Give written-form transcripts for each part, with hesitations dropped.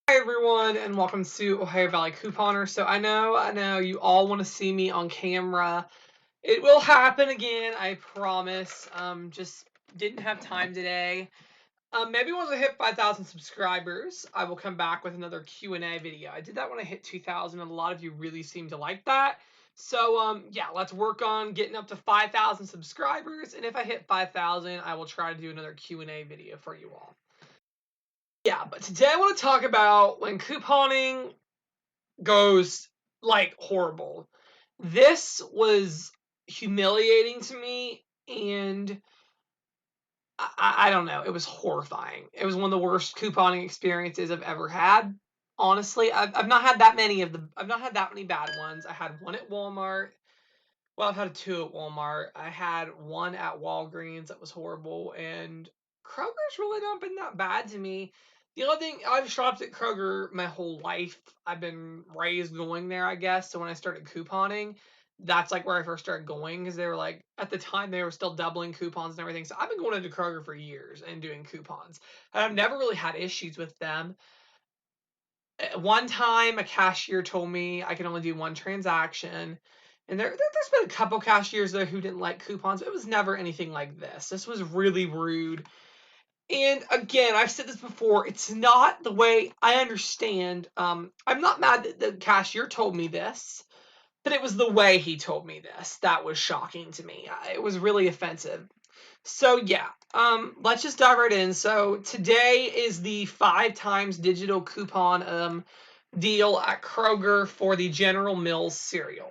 Hi everyone, and welcome to Ohio Valley Couponer. So I know you all want to see me on camera. It will happen again, I promise. Just didn't have time today. Maybe once I hit 5,000 subscribers, I will come back with another Q&A video. I did that when I hit 2,000, and a lot of you really seem to like that. So yeah, let's work on getting up to 5,000 subscribers, and if I hit 5,000, I will try to do another Q&A video for you all. Yeah, but today I want to talk about when couponing goes like horrible. This was humiliating to me, and I don't know. It was horrifying. It was one of the worst couponing experiences I've ever had. Honestly, I've not had that many I've not had that many bad ones. I had one at Walmart. Well, I've had two at Walmart. I had one at Walgreens that was horrible, and Kroger's really not been that bad to me. The only thing, I've shopped at Kroger my whole life. I've been raised going there, I guess. So when I started couponing, that's like where I first started going because they were like, at the time, they were still doubling coupons and everything. So I've been going into Kroger for years and doing coupons. And I've never really had issues with them. One time, a cashier told me I can only do one transaction. And there's been a couple cashiers there who didn't like coupons. It was never anything like this. This was really rude. And again, I've said this before. It's not the way I understand. I'm not mad that the cashier told me this, but it was the way he told me this that was shocking to me. It was really offensive. So yeah, let's just dive right in. So today is the 5 times digital coupon deal at Kroger for the General Mills cereal.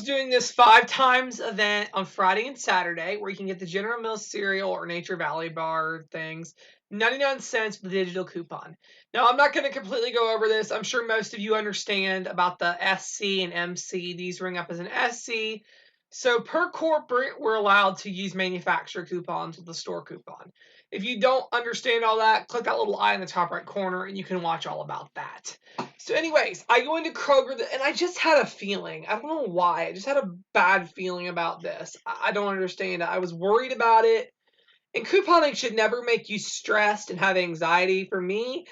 Doing this 5 times event on Friday and Saturday where you can get the General Mills cereal or Nature Valley bar things, 99 cents with the digital coupon. Now, I'm not going to completely go over this. I'm sure most of you understand about the SC and MC. These ring up as an SC. So per corporate, we're allowed to use manufacturer coupons with the store coupon. If you don't understand all that, click that little eye in the top right corner and you can watch all about that. So anyways, I go into Kroger and I just had a feeling. I don't know why. I just had a bad feeling about this. I don't understand it. I was worried about it. And couponing should never make you stressed and have anxiety. For me,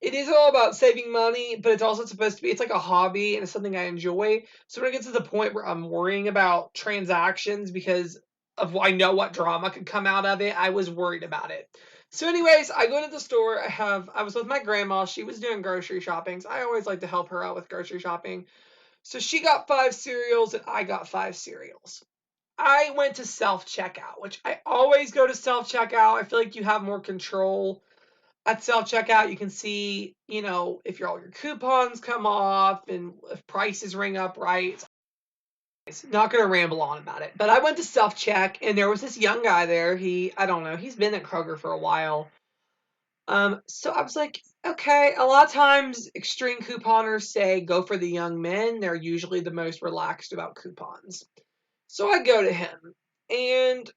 it is all about saving money, but it's also supposed to be, it's like a hobby and it's something I enjoy. So when it gets to the point where I'm worrying about transactions because of I know what drama could come out of it, I was worried about it. So anyways, I go into the store. I was with my grandma. She was doing grocery shopping. So I always like to help her out with grocery shopping. So she got 5 cereals and I got 5 cereals. I went to self-checkout, which I always go to self-checkout. I feel like you have more control at self-checkout. You can see, if all your coupons come off and if prices ring up right. Not going to ramble on about it, but I went to self-check and there was this young guy there. I don't know, he's been at Kroger for a while. So I was like, okay, a lot of times extreme couponers say go for the young men. They're usually the most relaxed about coupons. So I go to him, and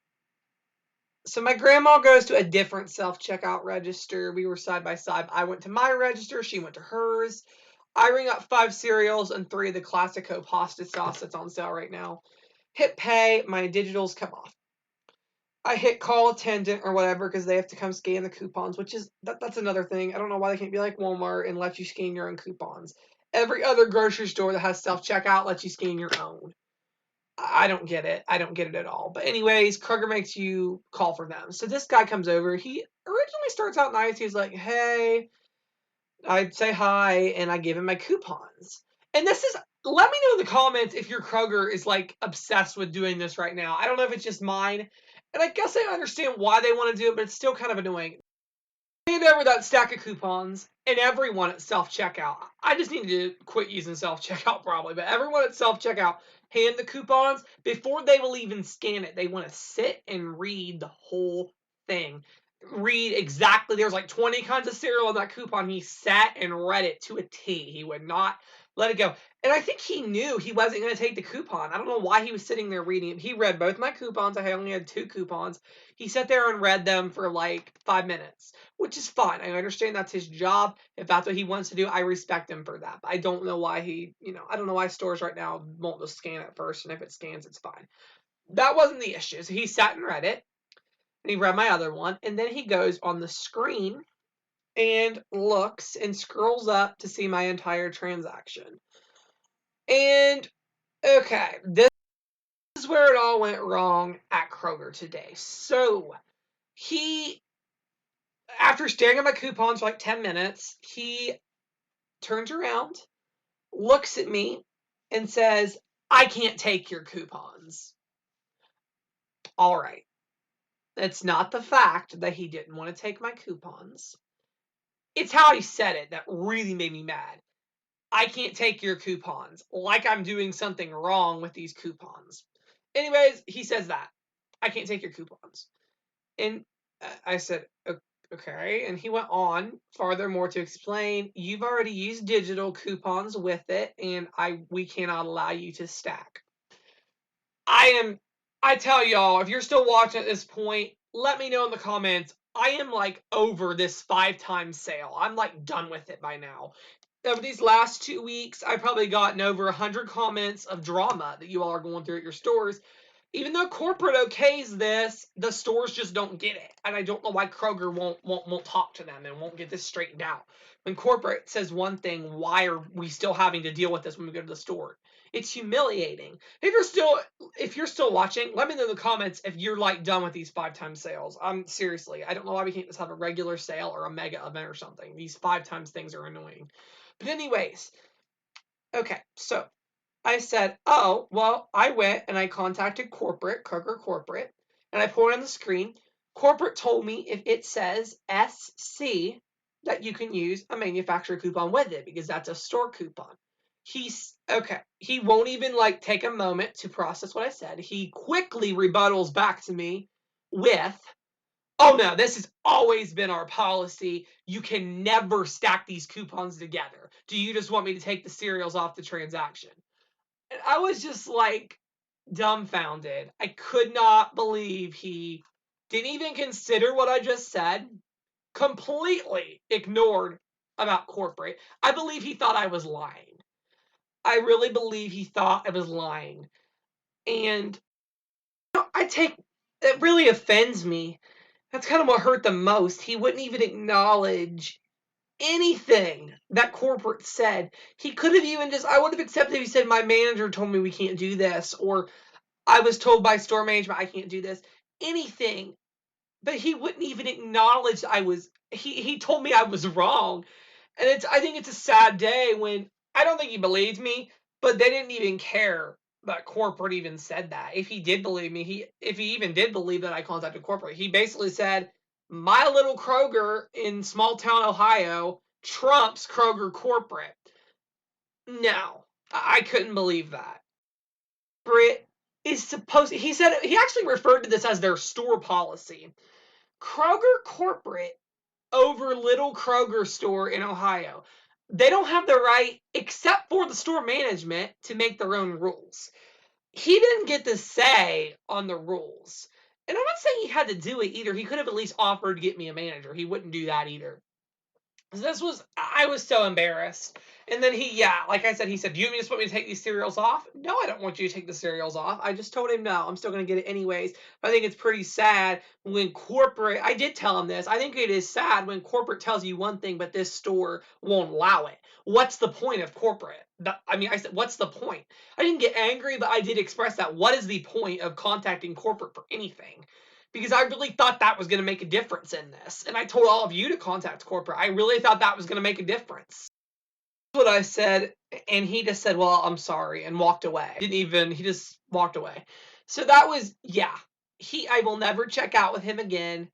so my grandma goes to a different self-checkout register. We were side by side. I went to my register, she went to hers. I ring up 5 cereals and 3 of the Classico pasta sauce that's on sale right now. Hit pay, my digitals come off. I hit call attendant or whatever because they have to come scan the coupons, which is that's another thing. I don't know why they can't be like Walmart and let you scan your own coupons. Every other grocery store that has self-checkout lets you scan your own. I don't get it. I don't get it at all. But anyways, Kroger makes you call for them. So this guy comes over. He originally starts out nice. He's like, "Hey," I'd say hi, and I give him my coupons. And let me know in the comments if your Kroger is like obsessed with doing this right now. I don't know if it's just mine. And I guess I understand why they want to do it, but it's still kind of annoying. Hand over that stack of coupons and everyone at self-checkout. I just need to quit using self-checkout probably, but everyone at self-checkout hand the coupons before they will even scan it. They want to sit and read the whole thing. Read exactly, there's like 20 kinds of cereal on that coupon. He sat and read it to a T. He would not let it go. And I think he knew he wasn't going to take the coupon. I don't know why he was sitting there reading it. He read both my coupons. I only had 2 coupons. He sat there and read them for like 5 minutes, which is fine. I understand that's his job. If that's what he wants to do, I respect him for that. But I don't know why I don't know why stores right now won't just scan it first. And if it scans, it's fine. That wasn't the issue. So he sat and read it. And he read my other one. And then he goes on the screen and looks and scrolls up to see my entire transaction. And okay, this is where it all went wrong at Kroger today. So he, after staring at my coupons for like 10 minutes, he turns around, looks at me, and says, I can't take your coupons. All right. It's not the fact that he didn't want to take my coupons. It's how he said it that really made me mad. I can't take your coupons. Like I'm doing something wrong with these coupons. Anyways, he says that. I can't take your coupons. And I said, okay. And he went on furthermore to explain, you've already used digital coupons with it, and we cannot allow you to stack. I tell y'all, if you're still watching at this point, let me know in the comments. I am like over this 5 times sale. I'm like done with it by now. Over these last 2 weeks, I've probably gotten over 100 comments of drama that you all are going through at your stores. Even though corporate okays this, the stores just don't get it, and I don't know why Kroger won't talk to them and won't get this straightened out. When corporate says one thing, why are we still having to deal with this when we go to the store? It's humiliating. If you're still watching, let me know in the comments if you're like done with these 5 times sales. I'm seriously, I don't know why we can't just have a regular sale or a mega event or something. These 5 times things are annoying. But anyways, okay, so I said, oh, well, I went and I contacted Kroger corporate, and I put it on the screen. Corporate told me if it says SC, that you can use a manufacturer coupon with it because that's a store coupon. He won't even like take a moment to process what I said. He quickly rebuttals back to me with, oh no, this has always been our policy. You can never stack these coupons together. Do you just want me to take the cereals off the transaction? And I was just like dumbfounded. I could not believe he didn't even consider what I just said, completely ignored about corporate. I believe he thought I was lying. I really believe he thought I was lying. And it really offends me. That's kind of what hurt the most. He wouldn't even acknowledge anything that corporate said. He could have even I would have accepted if he said, my manager told me we can't do this, or I was told by store management I can't do this. Anything. But he wouldn't even acknowledge he told me I was wrong. And I think it's a sad day when I don't think he believed me, but they didn't even care that corporate even said that. If he did believe me, if he even did believe that I contacted corporate, he basically said my little Kroger in small town Ohio trumps Kroger corporate. No, I couldn't believe that. Corporate is supposed. He said he actually referred to this as their store policy. Kroger corporate over little Kroger store in Ohio. They don't have the right, except for the store management, to make their own rules. He didn't get to say on the rules. And I'm not saying he had to do it either. He could have at least offered to get me a manager. He wouldn't do that either. I was so embarrassed. And then like I said, he said, do you just want me to take these cereals off? No, I don't want you to take the cereals off. I just told him, no, I'm still going to get it anyways. But I think it's pretty sad when corporate, I did tell him this, I think it is sad when corporate tells you one thing, but this store won't allow it. What's the point of corporate? I said, what's the point? I didn't get angry, but I did express that. What is the point of contacting corporate for anything? Because I really thought that was going to make a difference in this. And I told all of you to contact corporate. I really thought that was going to make a difference. That's what I said, and he just said, well, I'm sorry, and walked away. He just walked away. So that was, I will never check out with him again.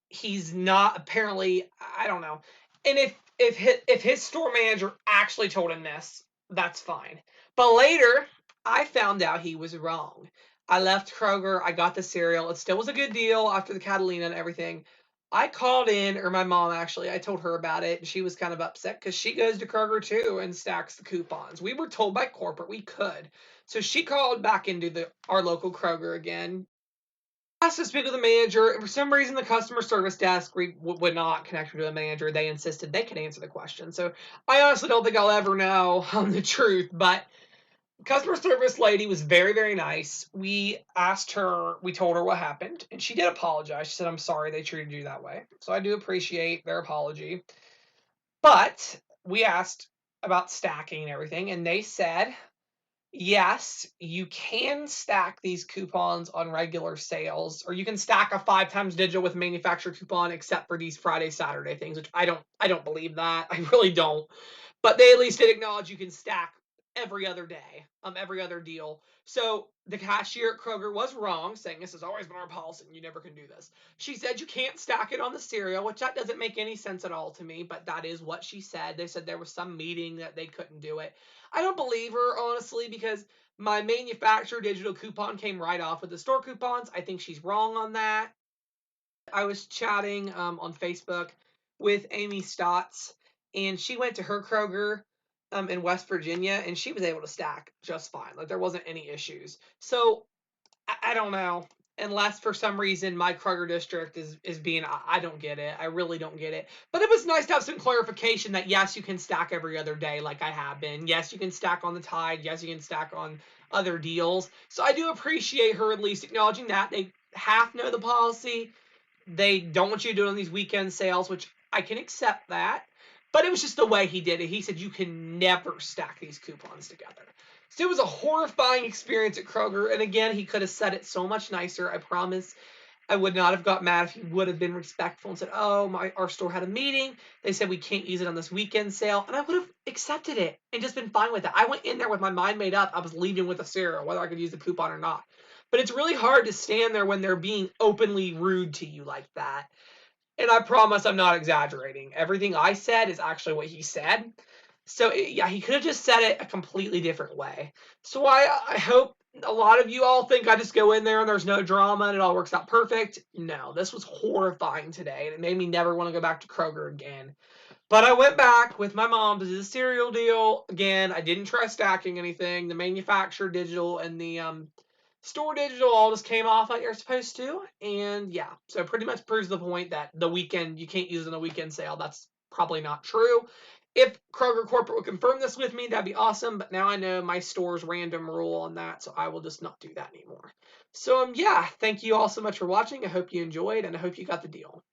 He's not, apparently, I don't know. And if his store manager actually told him this, that's fine. But later, I found out he was wrong. I left Kroger. I got the cereal. It still was a good deal after the Catalina and everything. I called in, or my mom actually, I told her about it, and she was kind of upset because she goes to Kroger too and stacks the coupons. We were told by corporate we could. So she called back into our local Kroger again, asked to speak with the manager, and for some reason the customer service desk would not connect me to the manager. They insisted they could answer the question. So I honestly don't think I'll ever know the truth, but Customer service lady was very, very nice. We told her what happened, and she did apologize. She said, I'm sorry they treated you that way. So I do appreciate their apology. But we asked about stacking and everything, and they said, yes, you can stack these coupons on regular sales, or you can stack a 5 times digital with manufacturer coupon, except for these Friday, Saturday things, which I don't believe that. I really don't. But they at least did acknowledge you can stack every other day, every other deal. So the cashier at Kroger was wrong, saying this has always been our policy and you never can do this. She said you can't stack it on the cereal, which that doesn't make any sense at all to me, but that is what she said. They said there was some meeting that they couldn't do it. I don't believe her, honestly, because my manufacturer digital coupon came right off with the store coupons. I think she's wrong on that. I was chatting on Facebook with Amy Stotts, and she went to her Kroger in West Virginia, and she was able to stack just fine. Like there wasn't any issues. So I don't know. Unless for some reason my Kroger district is being, I don't get it. I really don't get it. But it was nice to have some clarification that yes, you can stack every other day like I have been. Yes, you can stack on the Tide. Yes, you can stack on other deals. So I do appreciate her at least acknowledging that. They half know the policy. They don't want you to do it on these weekend sales, which I can accept that. But it was just the way he did it. He said you can never stack these coupons together. So it was a horrifying experience at Kroger. And again, he could have said it so much nicer. I promise. I would not have got mad if he would have been respectful and said, "Oh, our store had a meeting. They said we can't use it on this weekend sale," and I would have accepted it and just been fine with it. I went in there with my mind made up. I was leaving with a cereal, whether I could use the coupon or not. But it's really hard to stand there when they're being openly rude to you like that. And I promise I'm not exaggerating. Everything I said is actually what he said. So yeah, he could have just said it a completely different way. So I hope a lot of you all think I just go in there and there's no drama and it all works out perfect. No, this was horrifying today, and it made me never want to go back to Kroger again. But I went back with my mom to do the cereal deal. Again, I didn't try stacking anything. The manufacturer digital and the store digital all just came off like you're supposed to. And yeah, so pretty much proves the point that the weekend, you can't use it in a weekend sale. That's probably not true. If Kroger Corporate will confirm this with me, that'd be awesome. But now I know my store's random rule on that, so I will just not do that anymore. So yeah, thank you all so much for watching. I hope you enjoyed, and I hope you got the deal.